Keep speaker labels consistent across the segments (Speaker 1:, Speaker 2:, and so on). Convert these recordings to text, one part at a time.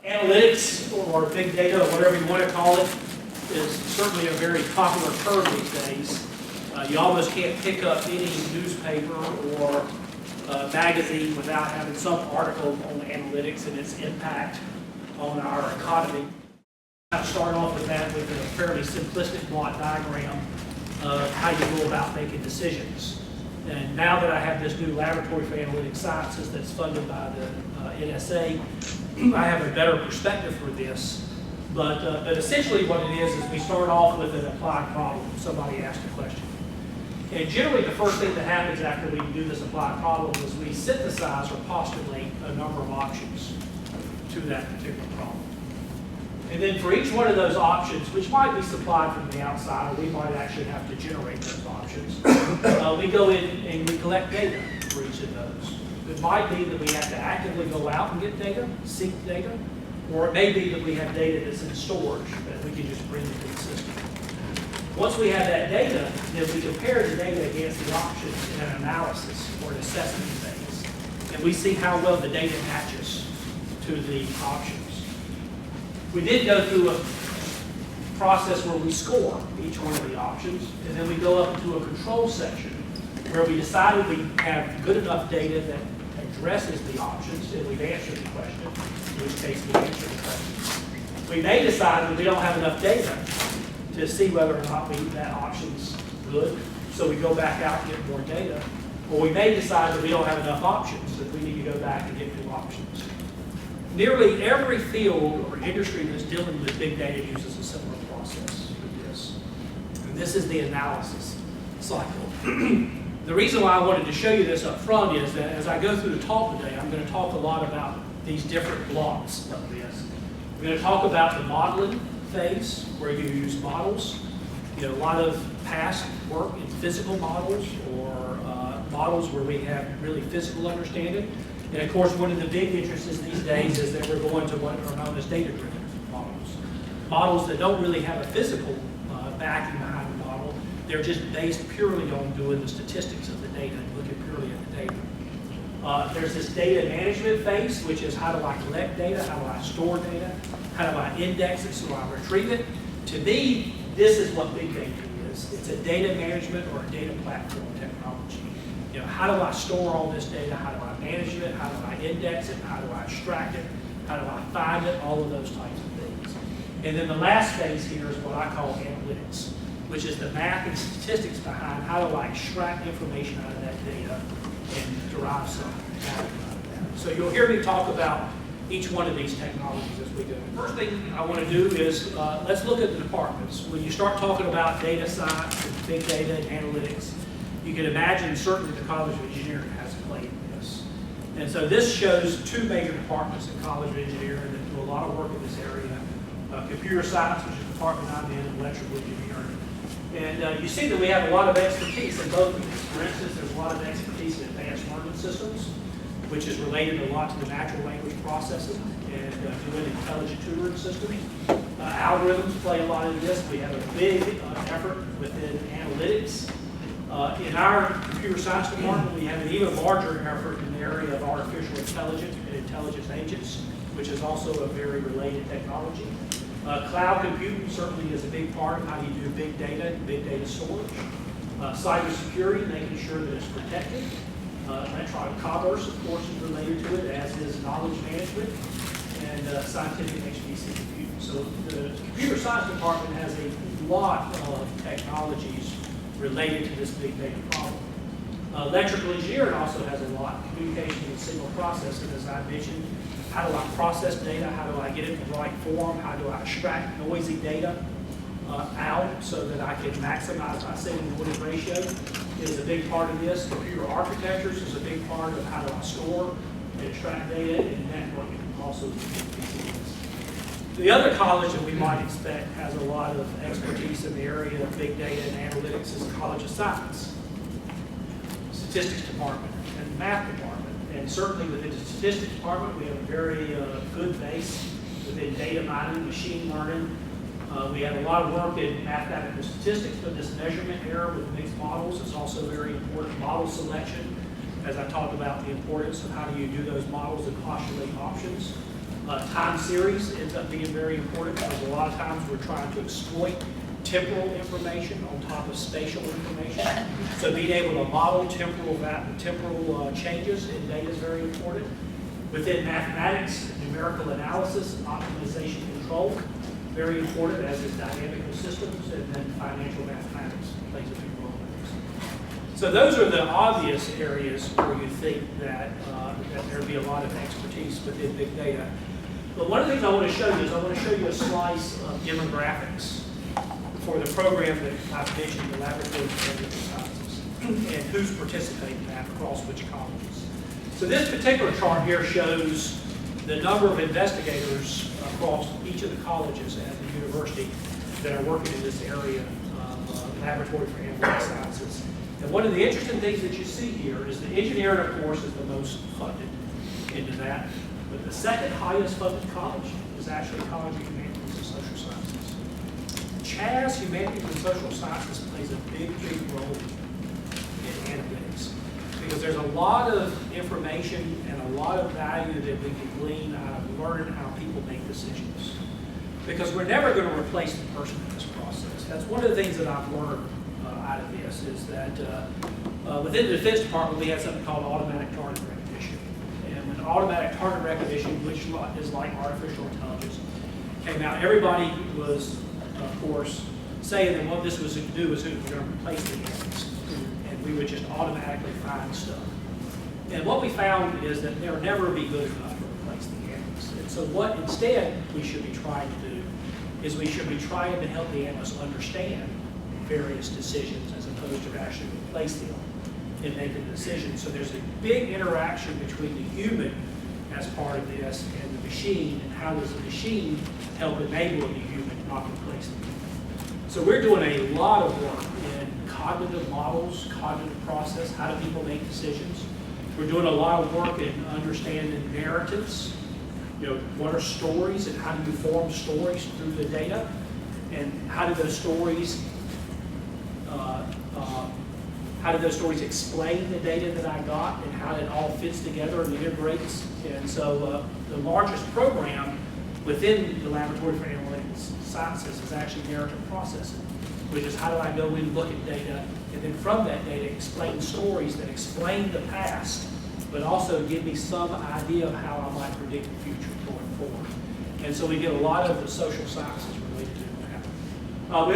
Speaker 1: Analytics or big data or whatever you want to call it is certainly a very popular term these days. You almost can't pick up any newspaper or magazine without having some article on analytics and its impact on our economy. I'll start off with that with a fairly simplistic block diagram of how you go about making decisions. And now that I have this new laboratory for analytic sciences that's funded by the NSA, I have a better perspective for this. But essentially what it is we start off with an applied problem. Somebody asked a question. And generally the first thing that happens after we do this applied problem is we synthesize or postulate a number of options to that particular problem. And then for each one of those options, which might be supplied from the outside, or we might actually have to generate those options, we go in and we collect data for each of those. It might be that we have to actively go out and get data, seek data, or it may be that we have data that's in storage that we can just bring into the system. Once we have that data, then we compare the data against the options in an analysis or an assessment phase. And we see how well the data matches to the options. We did go through a process where we score each one of the options, and then we go up into a control section where we decided we have good enough data that addresses the options, and we've answered the question, in which case we answer the question. We may decide that we don't have enough data to see whether or not that option's good, so we go back out and get more data. Or we may decide that we don't have enough options, that we need to go back and get new options. Nearly every field or industry that's dealing with big data uses a similar process with this. And this is the analysis cycle. The reason why I wanted to show you this up front is that as I go through the talk today, I'm going to talk a lot about these different blocks of this. We're going to talk about the modeling phase, where you use models. You know, a lot of past work in physical models or models where we have really physical understanding. And of course, one of the big interests these days is that we're going to what are known as data-driven models. Models that don't really have a physical backing behind the model. They're just based purely on doing the statistics of the data and looking purely at the data. There's this data management phase, which is how do I collect data, how do I store data, how do I index it so I retrieve it. To me, this is what big data is. It's a data management or a data platform technology. You know, how do I store all this data? How do I manage it? How do I index it? How do I extract it? How do I find it? All of those types of things. And then the last phase here is what I call analytics, which is the math and statistics behind how do I extract information out of that data and derive some value out of that. So you'll hear me talk about each one of these technologies as we go. First thing I want to do is let's look at the departments. When you start talking about data science and big data and analytics, you can imagine certainly the College of Engineering has a play in this. And so this shows two major departments in College of Engineering that do a lot of work in this area. Computer science, which is the department I'm in, and electrical engineering. And you see that we have a lot of expertise in both of these. For instance, there's a lot of expertise in advanced learning systems, which is related a lot to the natural language processing and doing intelligent tutoring systems. Algorithms play a lot in this. We have a big effort within analytics. In our computer science department, we have an even larger effort in the area of artificial intelligence and intelligence agents, which is also a very related technology. Cloud computing certainly is a big part of how you do big data storage. Cybersecurity, making sure that it's protected. Electronic commerce, of course, is related to it, as is knowledge management and scientific HPC computing. So the computer science department has a lot of technologies related to this big data problem. Electrical engineering also has a lot. Communication and signal processing, as I mentioned. How do I process data? How do I get it in the right form? How do I extract noisy data out so that I can maximize my signal-to-noise ratio? Is a big part of this. Computer architectures is a big part of how do I store and extract data, and networking also is a big piece of this. The other college that we might expect has a lot of expertise in the area of big data and analytics is the College of Science, Statistics Department, and Math Department. And certainly within the Statistics Department, we have a very good base within data mining, machine learning. We have a lot of work in mathematical statistics, but this measurement error with mixed models is also very important. Model selection, as I talked about the importance of how do you do those models and postulate options. Time series ends up being very important because a lot of times we're trying to exploit temporal information on top of spatial information. So being able to model temporal changes in data is very important. Within mathematics, numerical analysis, optimization control, very important, as is dynamical systems, and then financial mathematics plays a big role in this. So those are the obvious areas where you think that, that there'd be a lot of expertise within big data. But one of the things I want to show you is I want to show you a slice of demographics for the program that I've mentioned, the Laboratory of Analytical Sciences, and who's participating in that across which colleges. So this particular chart here shows the number of investigators across each of the colleges at the university that are working in this area of Laboratory for Analytical Sciences. And one of the interesting things that you see here is the engineering, of course, is the most funded into that. But the second highest funded college is actually College of Humanities and Social Sciences. CHAS, Humanities and Social Sciences, plays a big role in analytics because there's a lot of information and a lot of value that we can glean out of learning how people make decisions. Because we're never going to replace the person in this process. That's one of the things that I've learned out of this is that within the Defense Department we have something called automatic target recognition. And when automatic target recognition, which is like artificial intelligence, came out, everybody was, of course, saying that what this was going to do was we're going to replace the humans. And we would just automatically find stuff. And what we found is that they'll never be good enough to replace the analysts. And so what instead we should be trying to do is we should be trying to help the analysts understand various decisions as opposed to actually replace them in making decisions. So there's a big interaction between the human as part of this and the machine, and how does the machine help enable the human, not replace the human. So we're doing a lot of work in cognitive models, cognitive process, how do people make decisions. We're doing a lot of work in understanding narratives. You know, what are stories and how do you form stories through the data? And how do those stories explain the data that I got and how it all fits together and integrates? And so the largest program within the Laboratory for Analytical Sciences is actually narrative processing, which is how do I go in, look at data, and then from that data explain stories that explain the past, but also give me some idea of how I might predict the future going forward. And so we get a lot of the social sciences related to that.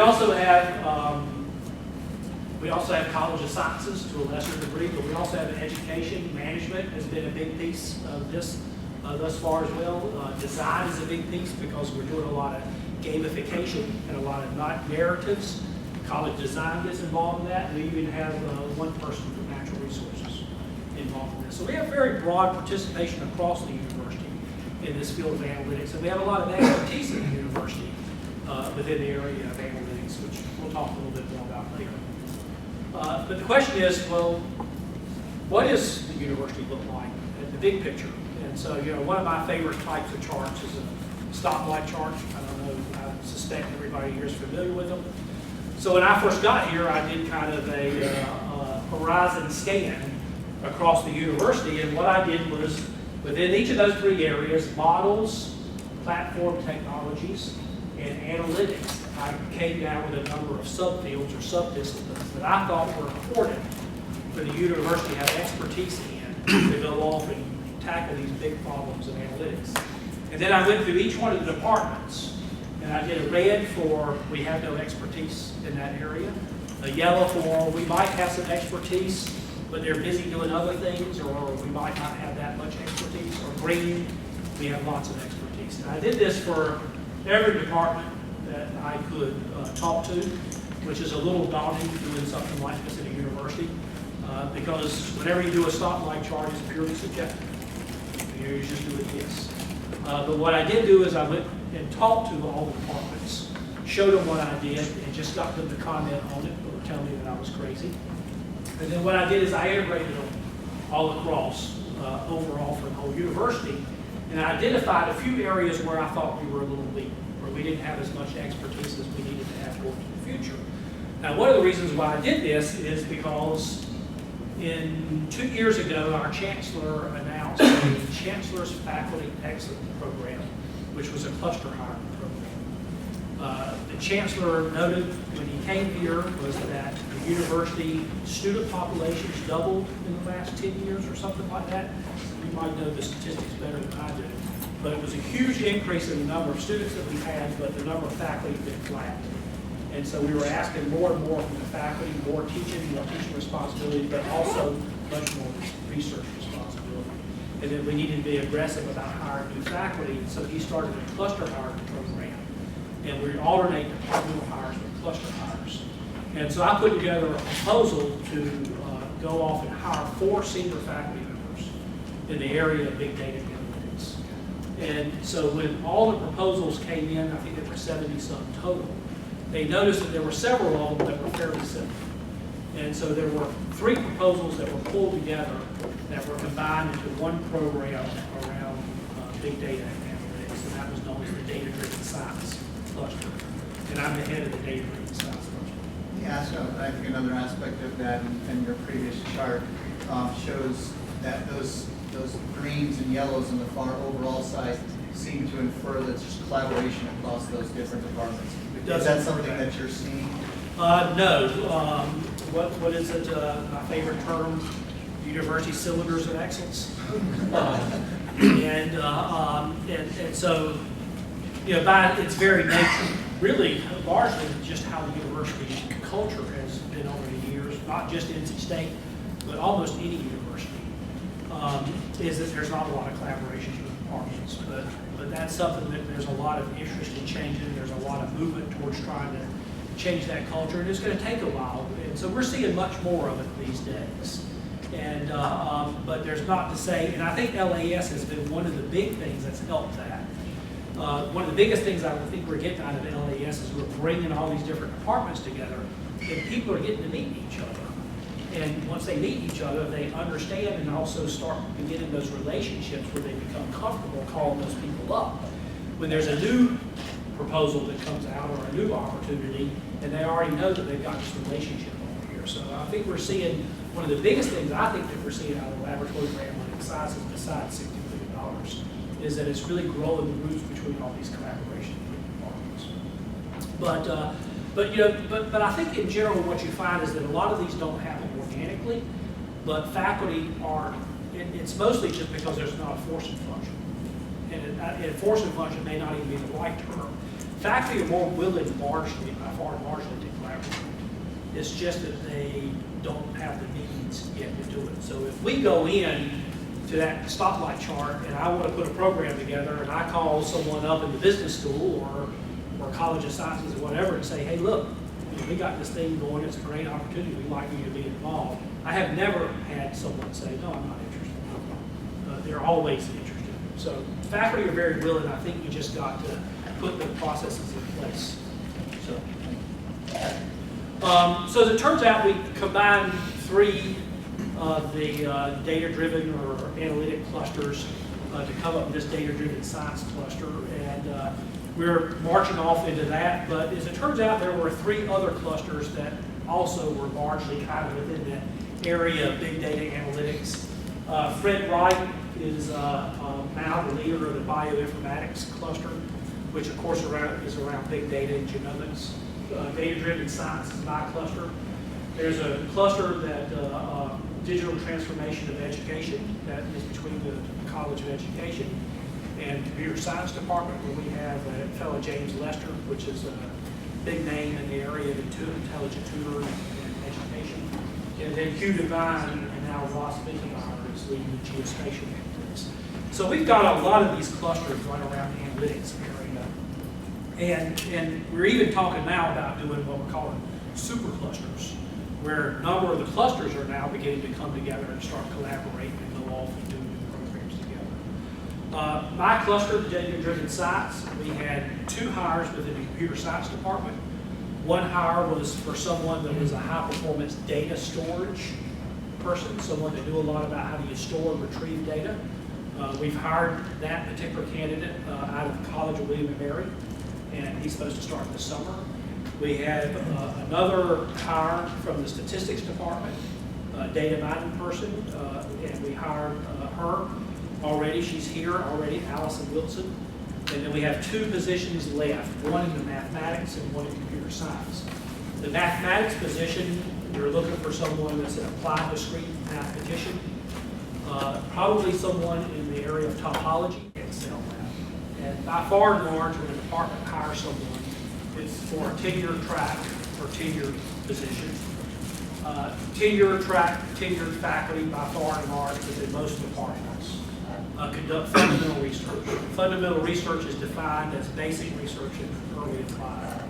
Speaker 1: We also have College of Sciences to a lesser degree, but we also have education. Management has been a big piece of this thus far as well. Design is a big piece because we're doing a lot of gamification and a lot of narratives. College design gets involved in that. We even have one person from natural resources involved in this. So we have very broad participation across the university in this field of analytics. And we have a lot of expertise in the university within the area of analytics, which we'll talk a little bit more about later. But the question is, well, what does the university look like in the big picture? And so, you know, one of my favorite types of charts is a stoplight chart. I don't know, I suspect everybody here is familiar with them. So when I first got here, I did kind of a horizon scan across the university, and what I did was, within each of those three areas, models, platform technologies, and analytics, I came down with a number of subfields or subdisciplines that I thought were important for the university to have expertise in to go off and tackle these big problems of analytics. And then I went through each one of the departments, and I did a red for we have no expertise in that area, a yellow for we might have some expertise, but they're busy doing other things, or we might not have that much expertise, or green, we have lots of expertise. And I did this for every department that I could talk to, which is a little daunting doing something like this at a university, because whenever you do a stoplight chart, it's purely subjective. You're just doing this. But what I did do is I went and talked to all the departments, showed them what I did, and just got them to comment on it, or tell me that I was crazy. And then what I did is I integrated them all across, overall for the whole university, and I identified a few areas where I thought we were a little weak, where we didn't have as much expertise as we needed to have going into the future. Now, one of the reasons why I did this is because 2 years ago, our chancellor announced announced a Chancellor's Faculty Excellence Program, which was a cluster hiring program. The Chancellor noted when he came here was that the university student populations doubled in the last 10 years or something like that. You might know the statistics better than I do. But it was a huge increase in the number of students that we had, but the number of faculty had been flat. And so we were asking more and more from the faculty, more teaching responsibility, but also much more research responsibility. And then we needed to be aggressive about hiring new faculty, so he started a cluster hiring program. And we alternate departmental hires with cluster hires. And so I put together a proposal to go off and hire 4 senior faculty members in the area of big data analytics. And so when all the proposals came in, I think there were 70-some total, they noticed that there were several of them that were fairly similar. And so there were 3 proposals that were pulled together that were combined into one program around big data analytics, and that was known as the Data-Driven Science Cluster. And I'm the head of the Data-Driven Science Cluster.
Speaker 2: Yeah, so I think another aspect of that, and your previous chart shows that those greens and yellows in the far overall side seem to infer that there's collaboration across those different departments. Is that something that you're seeing?
Speaker 1: No. What is it? My favorite term, university cylinders of excellence. And so, you know, by its very nature, really largely just how the university culture has been over the years, not just NC State, but almost any university, is that there's not a lot of collaboration with departments. But that's something that there's a lot of interest in changing. There's a lot of movement towards trying to change that culture, and it's going to take a while. And so we're seeing much more of it these days. And but there's not to say, and I think LAS has been one of the big things that's helped that. One of the biggest things I think we're getting out of LAS is we're bringing all these different departments together, and people are getting to meet each other. And once they meet each other, they understand and also start beginning those relationships where they become comfortable calling those people up. When there's a new proposal that comes out or a new opportunity, and they already know that they've got this relationship over here. So I think we're seeing, one of the biggest things I think that we're seeing out of the laboratory for analytic sciences, besides $60 million, is that it's really growing the roots between all these collaboration departments. But I think in general what you find is that a lot of these don't happen organically, but faculty are, it's mostly just because there's not a forcing function. And a forcing function may not even be the right term. Faculty are more willing largely, by far and largely, to collaborate. It's just that they don't have the means yet to do it. So if we go in to that spotlight chart and I want to put a program together and I call someone up in the business school or College of Sciences or whatever and say, hey, look, we got this thing going, it's a great opportunity, we'd like you to be involved. I have never had someone say, no, I'm not interested. They're always interested. So faculty are very willing. I think you just got to put the processes in place. So as it turns out, we combined 3 of the data-driven or analytic clusters to come up with this data-driven science cluster. And we're marching off into that, but as it turns out, there were 3 other clusters that also were largely kind of within that area of big data analytics. Fred Wright is now the leader of the bioinformatics cluster, which of course is around big data and genomics. Data-driven science is my cluster. There's a cluster that digital transformation of education that is between the College of Education and Computer Science Department, where we have a fellow James Lester, which is a big name in the area of intelligent tutoring and education. And then Hugh Devine and now Ross Vickenmeyer is leading the geospatial analytics. So we've got a lot of these clusters right around the analytics area. And we're even talking now about doing what we're calling super clusters, where a number of the clusters are now beginning to come together and start collaborating and go off and do new programs together. My cluster, data-driven science, we had 2 hires within the computer science department. One hire was for someone that was a high-performance data storage person, someone that knew a lot about how do you store and retrieve data. We've hired that particular candidate out of the College of William & Mary, and he's supposed to start this summer. We had another hire from the statistics department, a data mining person, and we hired her. already. She's here already, Allison Wilson. And then we have 2 positions left, one in the mathematics and one in computer science. The mathematics position, we're looking for someone that's an applied discrete mathematician, probably someone in the area of topology and Excel lab. And by far and large, when the department hires someone, it's for a tenure track or tenure position. Tenure track, tenured faculty by far and large within most departments conduct fundamental research. Fundamental research is defined as basic research and early applied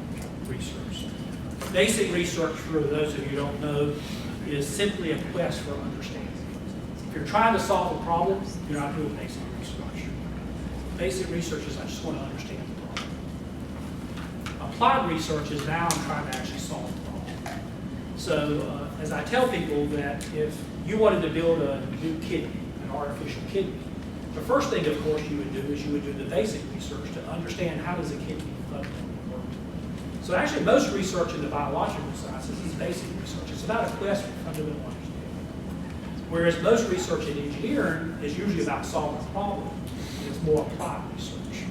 Speaker 1: research. Basic research, for those of you who don't know, is simply a quest for understanding. If you're trying to solve a problem, you're not doing basic research. Basic research is I just want to understand the problem. Applied research is now I'm trying to actually solve the problem. So as I tell people that if you wanted to build a new kidney, an artificial kidney, the first thing, of course, you would do is you would do the basic research to understand how does a kidney fundamentally work. So actually most research in the biological sciences is basic research. It's about a quest for fundamental understanding. Whereas most research in engineering is usually about solving a problem, and it's more applied research.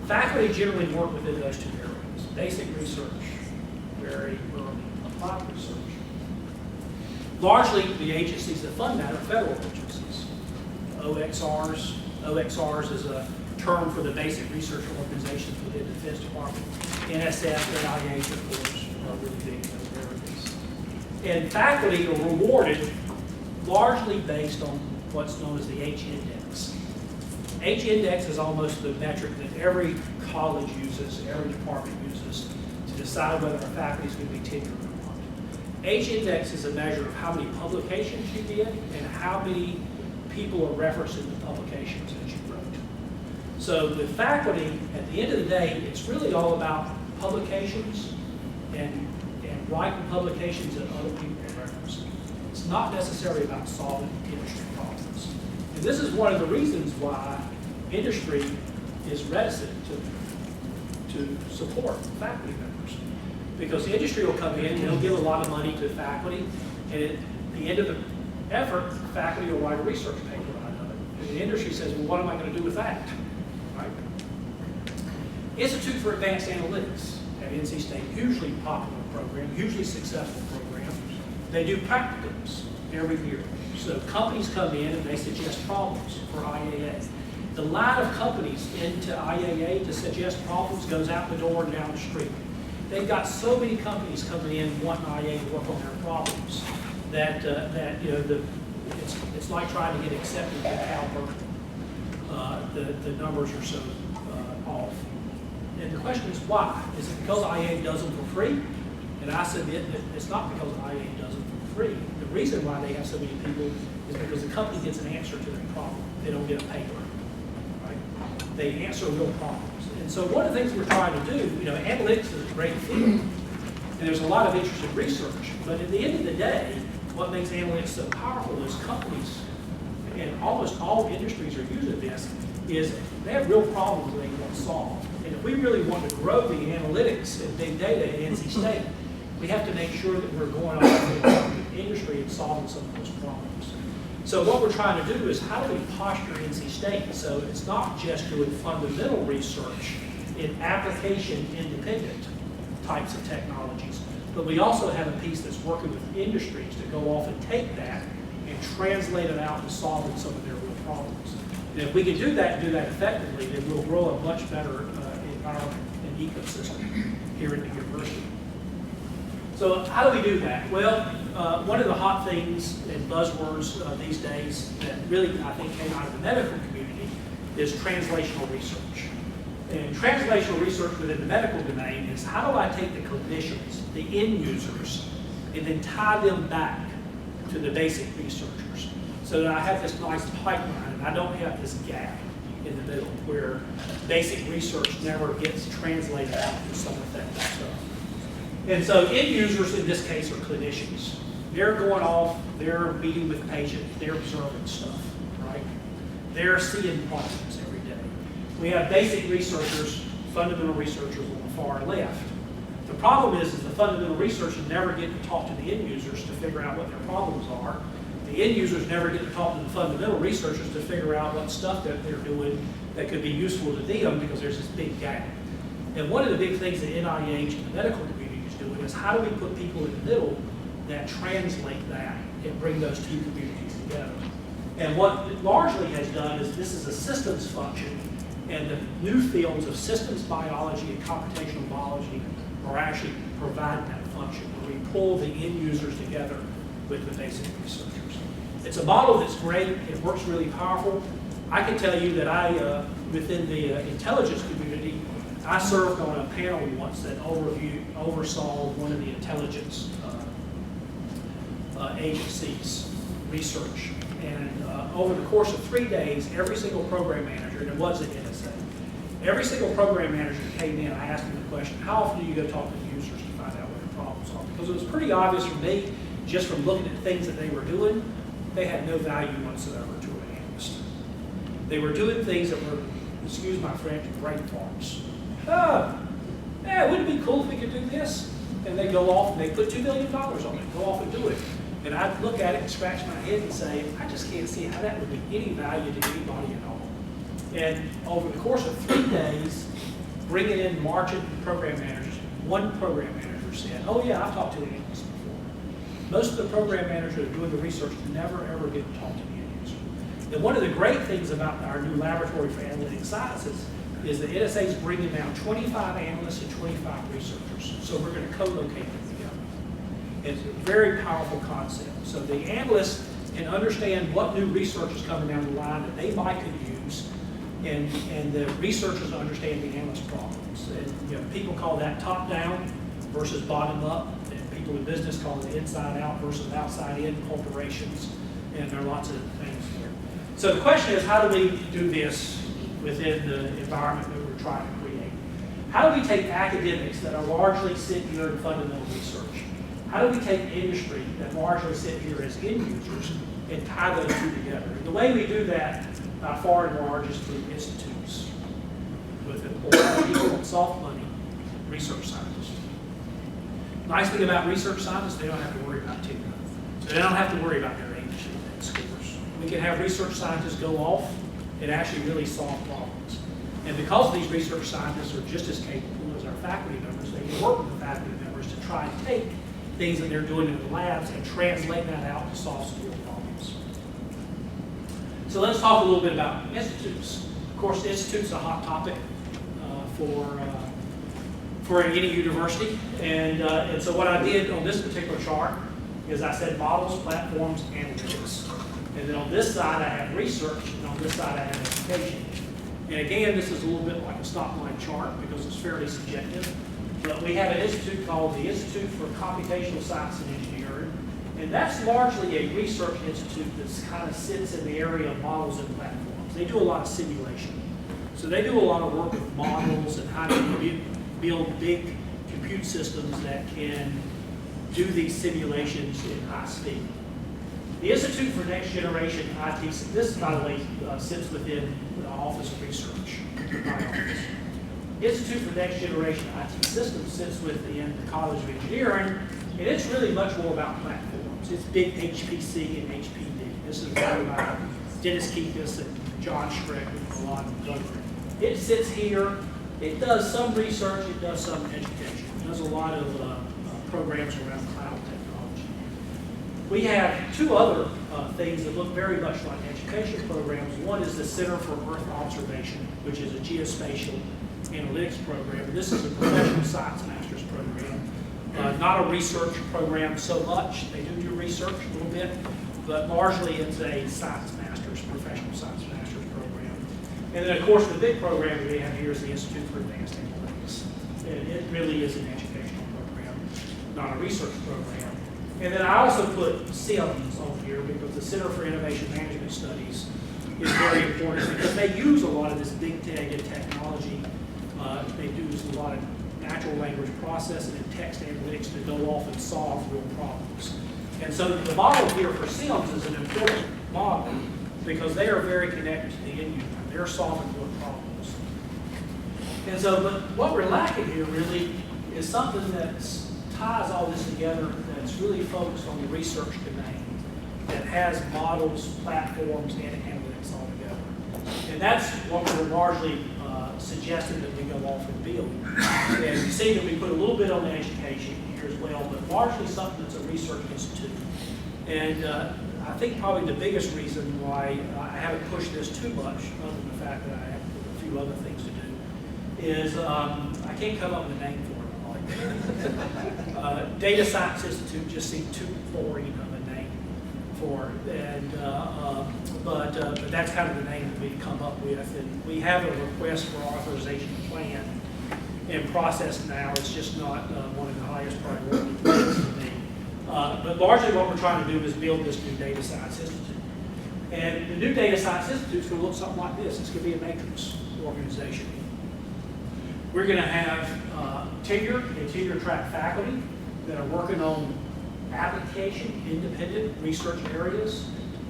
Speaker 1: Faculty generally work within those 2 areas. Basic research, very early applied research. Largely, the agencies that fund that are federal agencies. OXRs is a term for the basic research organizations within the Defense Department. NSF, NIH, of course, are really big in those areas. And faculty are rewarded largely based on what's known as the H-index. H-index is almost the metric that every college uses, every department uses to decide whether a faculty is going to be tenured or not. H-index is a measure of how many publications you get and how many people are referencing the publications that you wrote. So with faculty, at the end of the day, it's really all about publications and writing publications that other people are referencing. It's not necessarily about solving industry problems. And this is one of the reasons why industry is reticent to support faculty members. Because the industry will come in and they'll give a lot of money to faculty, and at the end of the effort, faculty will write a research paper out of it. And the industry says, well, what am I going to do with that? Right? Institute for Advanced Analytics at NC State, hugely popular program, hugely successful program. They do practicums every year. So companies come in and they suggest problems for IAA. The line of companies into IAA to suggest problems goes out the door and down the street. They've got so many companies coming in wanting IAA to work on their problems that you know it's like trying to get accepted to Calvert. The numbers are so off. And the question is why? Is it because IAA does them for free? And I submit that it's not because IAA does them for free. The reason why they have so many people is because the company gets an answer to their problem. They don't get a paper. Right? They answer real problems. And so one of the things we're trying to do, you know, analytics is a great field, and there's a lot of interesting research. But at the end of the day, what makes analytics so powerful is companies, and almost all industries are using this, is they have real problems they want to solve. And if we really want to grow the analytics and big data at NC State, we have to make sure that we're going off in the industry and solving some of those problems. So what we're trying to do is how do we posture NC State so it's not just doing fundamental research in application-independent types of technologies, but we also have a piece that's working with industries to go off and take that and translate it out and solving some of their real problems. And if we can do that and do that effectively, then we'll grow a much better environment and ecosystem here at the university. So how do we do that? Well, one of the hot things and buzzwords these days that really, I think, came out of the medical community is translational research. And translational research within the medical domain is how do I take the clinicians, the end users, and then tie them back to the basic researchers so that I have this nice pipeline and I don't have this gap in the middle where basic research never gets translated out to some effective stuff. And so end users in this case are clinicians. They're going off, they're meeting with patients, they're observing stuff, right? They're seeing problems every day. We have basic researchers, fundamental researchers on the far left. The problem is the fundamental researchers never get to talk to the end users to figure out what their problems are. The end users never get to talk to the fundamental researchers to figure out what stuff that they're doing that could be useful to them, because there's this big gap. And one of the big things that NIH and the medical community is doing is how do we put people in the middle that translate that and bring those two communities together. And what it largely has done is this is a systems function, and the new fields of systems biology and computational biology are actually providing that function, where we pull the end users together with the basic researchers. It's a model that's great. It works really powerful. I can tell you that I, within the intelligence community, I served on a panel once that oversaw one of the intelligence agencies' research. And over the course of 3 days, every single program manager, and it was at NSA, every single program manager came in, I asked them the question, how often do you go talk to the users to find out what their problems are? Because it was pretty obvious for me, just from looking at things that they were doing, they had no value whatsoever to an analyst. They were doing things that were, excuse my French, brain farts. Yeah, wouldn't it be cool if we could do this? And they go off and they put $2 million on it, go off and do it. And I'd look at it and scratch my head and say, I just can't see how that would be any value to anybody at all. And over the course of 3 days, bringing in marching program managers, one program manager said, oh yeah, I've talked to an analyst before. Most of the program managers who are doing the research never ever get to talk to the end user. And one of the great things about our new laboratory for analytic sciences is the NSA is bringing down 25 analysts and 25 researchers. So we're going to co-locate them together. It's a very powerful concept. So the analysts can understand what new research is coming down the line that they might could use, and the researchers understand the analyst problems. And people call that top-down versus bottom-up, and people in business call it inside-out versus outside-in corporations, and there are lots of things there. So the question is, how do we do this within the environment that we're trying to create? How do we take academics that are largely sit here in fundamental research? How do we take industry that largely sit here as end users and tie those two together? And the way we do that, by far and large, is through institutes with employees, people with soft money, research scientists. Nice thing about research scientists, they don't have to worry about tenure. So they don't have to worry about their age and scores. We can have research scientists go off and actually really solve problems. And because these research scientists are just as capable as our faculty members, they can work with the faculty members to try and take things that they're doing in the labs and translate that out to solve school problems. So let's talk a little bit about institutes. Of course, institutes are a hot topic for any university. And so what I did on this particular chart is I said models, platforms, analytics. And then on this side I have research, and on this side I have education. And again, this is a little bit like a stop line chart because it's fairly subjective. But we have an institute called the Institute for Computational Science and Engineering. And that's largely a research institute that kind of sits in the area of models and platforms. They do a lot of simulation. So they do a lot of work with models and how to build big compute systems that can do these simulations in high speed. The Institute for Next Generation IT, this, by the way, sits within the Office of Research, my office. Institute for Next Generation IT Systems sits within the College of Engineering, and it's really much more about platforms. It's big HPC and HPD. This is run by Dennis Keekus and John Schreck and a lot of others. It sits here. It does some research. It does some education. It does a lot of programs around cloud technology. We have two other things that look very much like education programs. One is the Center for Earth Observation, which is a geospatial analytics program. This is a professional science master's program. Not a research program so much. They do research a little bit, but largely it's a science master's, professional science master's program. And then of course the big program we have here is the Institute for Advanced Analytics. And it really is an educational program, not a research program. And then I also put SIMS on here because the Center for Innovation Management Studies is very important because they use a lot of this big data technology. They use a lot of natural language processing and text analytics to go off and solve real problems. And so the model here for SIMS is an important model because they are very connected to the end user. They're solving real problems. And so, but what we're lacking here really is something that ties all this together that's really focused on the research domain. that has models, platforms, and analytics all together. And that's what we're largely suggesting that we go off and build. And you see that we put a little bit on the education here as well, but largely something that's a research institute. And I think probably the biggest reason why I haven't pushed this too much, other than the fact that I have a few other things to do, is I can't come up with a name for it. Data Science Institute just seemed too boring of a name for it. And, but that's kind of the name that we've come up with. And we have a request for authorization plan in process now. It's just not one of the highest priority things for me. But largely what we're trying to do is build this new Data Science Institute. And the new Data Science Institute is going to look something like this. It's going to be a matrix organization. We're going to have tenured and tenure-track faculty that are working on application, independent research areas.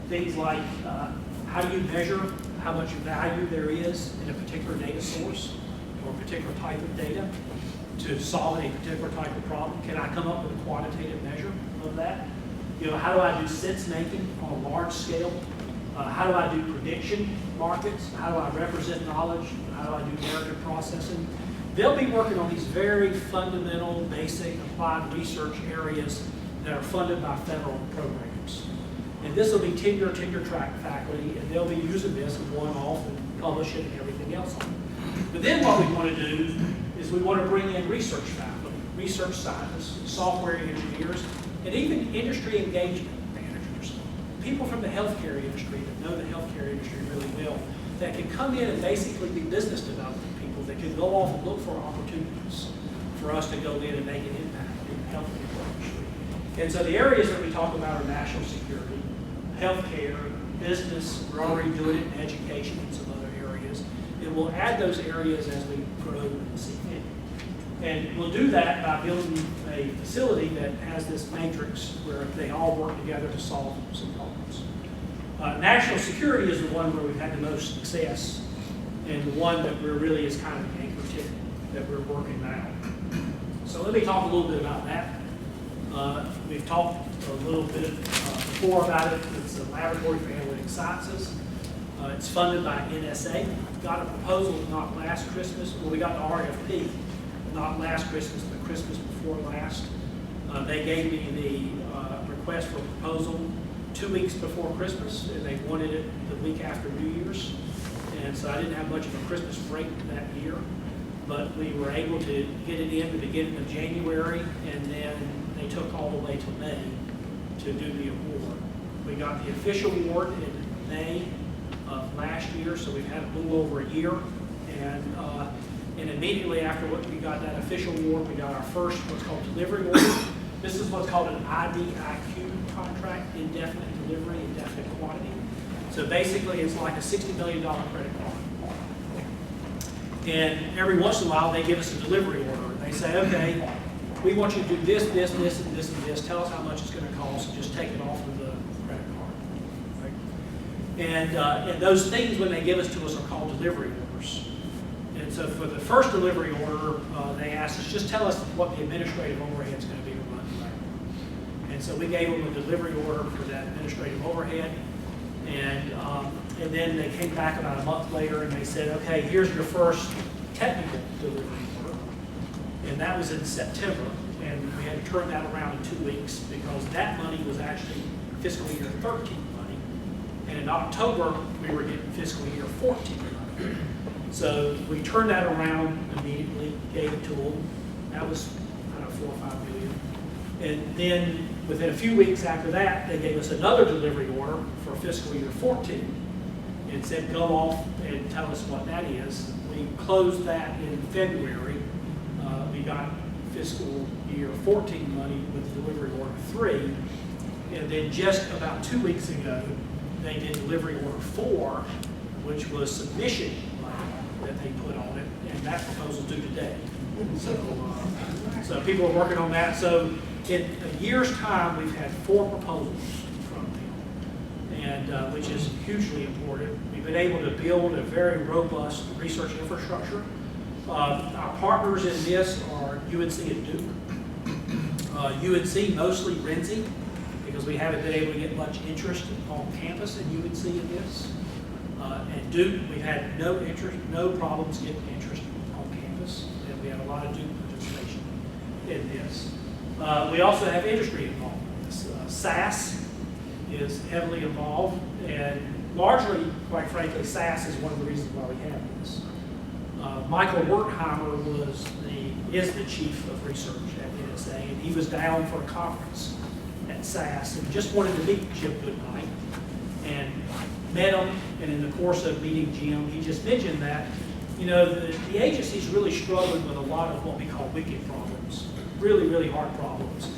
Speaker 1: Things like how do you measure how much value there is in a particular data source or a particular type of data to solve a particular type of problem? Can I come up with a quantitative measure of that? You know, how do I do sense making on a large scale? How do I do prediction markets? How do I represent knowledge? How do I do narrative processing? They'll be working on these very fundamental, basic, applied research areas that are funded by federal programs. And this will be tenure track faculty, and they'll be using this and going off and publishing and everything else on it. But then what we want to do is we want to bring in research faculty, research scientists, software engineers, and even industry engagement managers. People from the healthcare industry that know the healthcare industry really well, that can come in and basically be business development people that can go off and look for opportunities for us to go in and make an impact in the healthcare industry. And so the areas that we talk about are national security, healthcare, business. We're already doing it in education and some other areas. And we'll add those areas as we grow and see fit. And we'll do that by building a facility that has this matrix where they all work together to solve some problems. National security is the one where we've had the most success, and the one that we're really is kind of the anchor ticket that we're working now. So let me talk a little bit about that. We've talked a little bit before about it. It's a laboratory for analytic sciences. It's funded by NSA. Got a proposal not last Christmas. Well, we got the RFP not last Christmas, but Christmas before last. They gave me the request for proposal 2 weeks before Christmas, and they wanted it the week after New Year's. And so I didn't have much of a Christmas break that year, but we were able to get it in the beginning of January, and then they took all the way to May to do the award. We got the official award in May of last year, so we've had a little over a year. And immediately after we got that official award, we got our first what's called delivery order. This is what's called an IDIQ contract, indefinite delivery, indefinite quantity. So basically, it's like a $60 million credit card. And every once in a while, they give us a delivery order. They say, okay, we want you to do this, this, this, and this, and this. Tell us how much it's going to cost, and just take it off of the credit card. Right? And those things, when they give us to us, are called delivery orders. And so for the first delivery order, they asked us, just tell us what the administrative overhead is going to be to run the lab. And so we gave them a delivery order for that administrative overhead. And then they came back about a month later and they said, okay, here's your first technical delivery order. And that was in September. And we had to turn that around in 2 weeks because that money was actually fiscal year 13 money. And in October, we were getting fiscal year 14 money. So we turned that around immediately, gave it to them. That was, I don't know, 4 or 5 million. And then within a few weeks after that, they gave us another delivery order for fiscal year 14 and said, go off and tell us what that is. We closed that in February. We got fiscal year 14 money with delivery order 3. And then just about 2 weeks ago, they did delivery order 4, which was submission money that they put on it, and that proposal's due today. So people are working on that. So in a year's time, we've had 4 proposals from them, and which is hugely important. We've been able to build a very robust research infrastructure. Our partners in this are UNC and Duke. UNC mostly Renzi, because because we haven't been able to get much interest on campus at UNC in this. At Duke, we've had no interest, no problems getting interest on campus, and we have a lot of Duke participation in this. We also have industry involved. SAS is heavily involved, and largely, quite frankly, SAS is one of the reasons why we have this. Michael Wertheimer is the chief of research at NSA, and he was down for a conference at SAS and just wanted to meet Jim Goodnight, and met him, and in the course of meeting Jim, he just mentioned that, you know, the agency's really struggling with a lot of what we call wicked problems, really, really hard problems.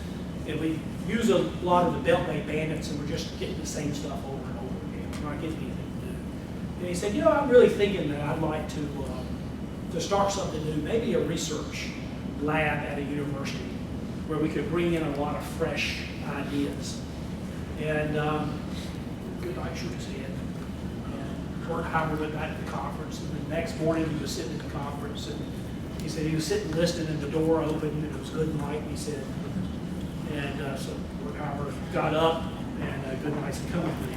Speaker 1: And we use a lot of the Beltway bandits, and we're just getting the same stuff over and over again. We're not getting anything new. And he said, you know, I'm really thinking that I'd like to start something new, maybe a research lab at a university where we could bring in a lot of fresh ideas. And Goodnight shook his head. And Wertheimer went back to the conference, and the next morning he was sitting at the conference, and he said he was sitting listening, and the door opened, and it was Goodnight, he said. And so Wertheimer got up, and Goodnight said, come with me,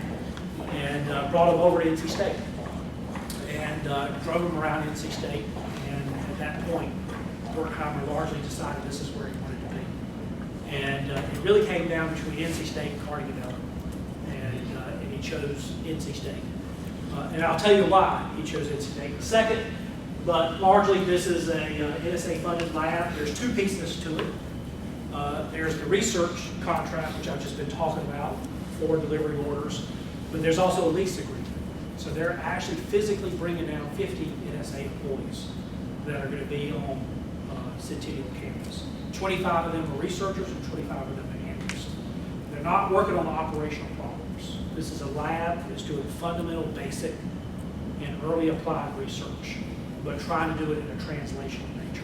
Speaker 1: and brought him over to NC State, and drove him around NC State, and at that point, Wertheimer largely decided this is where he wanted to be. And it really came down between NC State and Carnegie Mellon, and he chose NC State. And I'll tell you why he chose NC State in a second, but largely this is a NSA-funded lab. There's two pieces to it. There's the research contract, which I've just been talking about, for delivery orders, but there's also a lease agreement. So they're actually physically bringing down 50 NSA employees that are going to be on Centennial campus. 25 of them are researchers and 25 of them are analysts. They're not working on operational problems. This is a lab that's doing fundamental, basic, and early applied research, but trying to do it in a translational nature.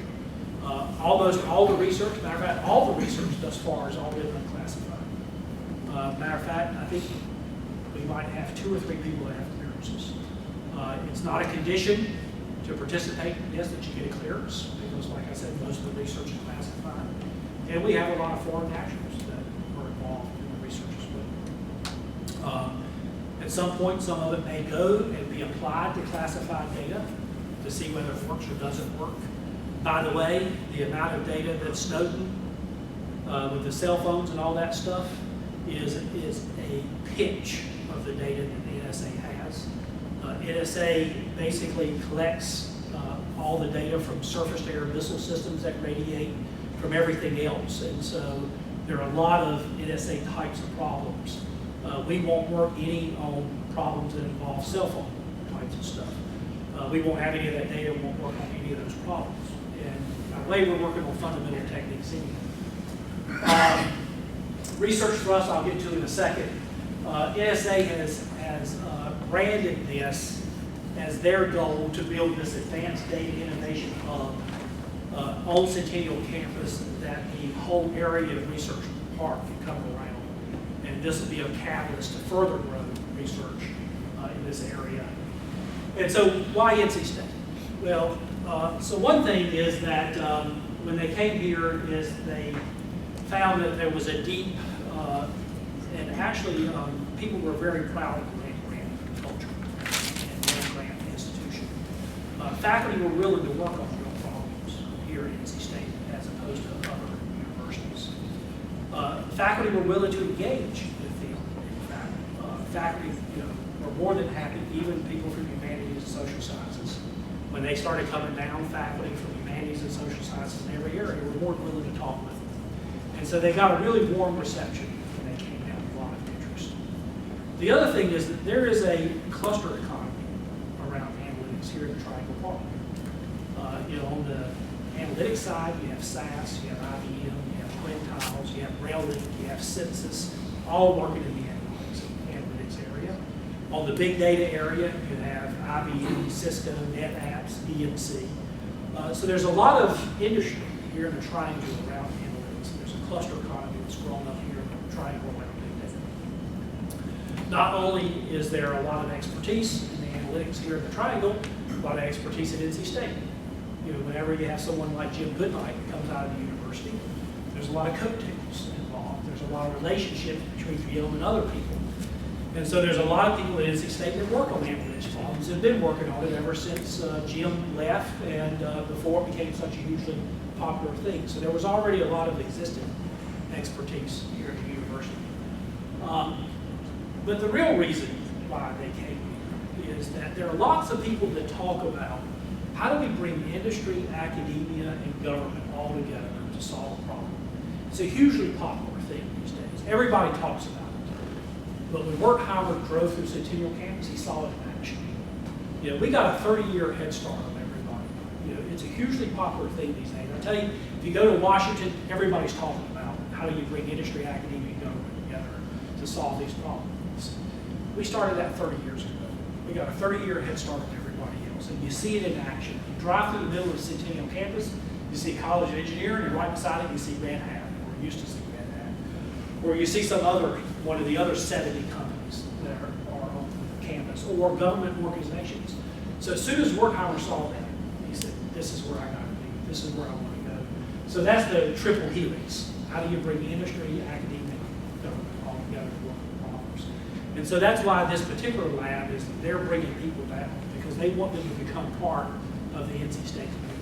Speaker 1: Almost all the research, matter of fact, all the research thus far has all been unclassified. Matter of fact, I think we might have 2 or 3 people that have clearances. It's not a condition to participate in this that you get a clearance, because like I said, most of the research is classified. And we have a lot of foreign nationals that are involved in the research as well. At some point, some of it may go and be applied to classified data to see whether it works or doesn't work. By the way, the amount of data that Snowden, with the cell phones and all that stuff, is a pitch of the data that the NSA has. NSA basically collects all the data from surface-to-air missile systems that radiate from everything else. And so there are a lot of NSA types of problems. We won't work any on problems that involve cell phone types of stuff. We won't have any of that data, won't work on any of those problems. And by the way, we're working on fundamental techniques anyway. Research for us, I'll get to in a second. NSA has branded this as their goal to build this advanced data innovation hub on Centennial campus that the whole area of research park can come around. And this will be a catalyst to further grow research in this area. And so why NC State? Well, so one thing is that when they came here is they found that there was a deep, and actually people were very proud of the land-grant culture and land-grant institution. Faculty were willing to work on real problems here at NC State as opposed to other universities. Faculty were willing to engage with them. In fact, faculty were more than happy, even people from humanities and social sciences. When they started coming down, faculty from humanities and social sciences in every area were more willing to talk with them. And so they got a really warm reception when they came down, a lot of interest. The other thing is that there is a cluster economy around analytics here in Triangle Park. On the analytics side, you have SAS, you have IBM, you have Quintiles, you have RailLink, you have Census, all working in the analytics area. On the big data area, you have IBM, Cisco, NetApps, EMC. So there's a lot of industry here in the triangle around analytics. There's a cluster economy that's grown up here in the triangle around big data. Not only is there a lot of expertise in the analytics here in the triangle, a lot of expertise at NC State. Whenever you have someone like Jim Goodnight that comes out of the university, there's a lot of coattails involved. There's a lot of relationships between Jim and other people. And so there's a lot of people at NC State that work on analytics problems and have been working on it ever since Jim left and before it became such a hugely popular thing. So there was already a lot of existing expertise here at the university. But the real reason why they came here is that there are lots of people that talk about how do we bring industry, academia, and government all together to solve a problem. It's a hugely popular thing these days. Everybody talks about it. But when Wirt Howard drove through Centennial campus, he saw it in action. You know, we got a 30-year head start on everybody. You know, it's a hugely popular thing these days. I tell you, if you go to Washington, everybody's talking about how do you bring industry, academia, and government together to solve these problems. We started that 30 years ago. We got a 30-year head start on everybody else, and you see it in action. You drive through the middle of the Centennial campus, you see College of Engineering, and right beside it you see Van Hatten, or used to see Van Hatten. Or you see some other, one of the other 70 companies that are on campus, or government organizations. So as soon as Wirt Howard saw that, he said, this is where I got to be, this is where I want to go. So that's the triple helix. How do you bring industry, academia, government all together to work on problems? And so that's why this particular lab is, they're bringing people down, because they want them to become part of the NC State community.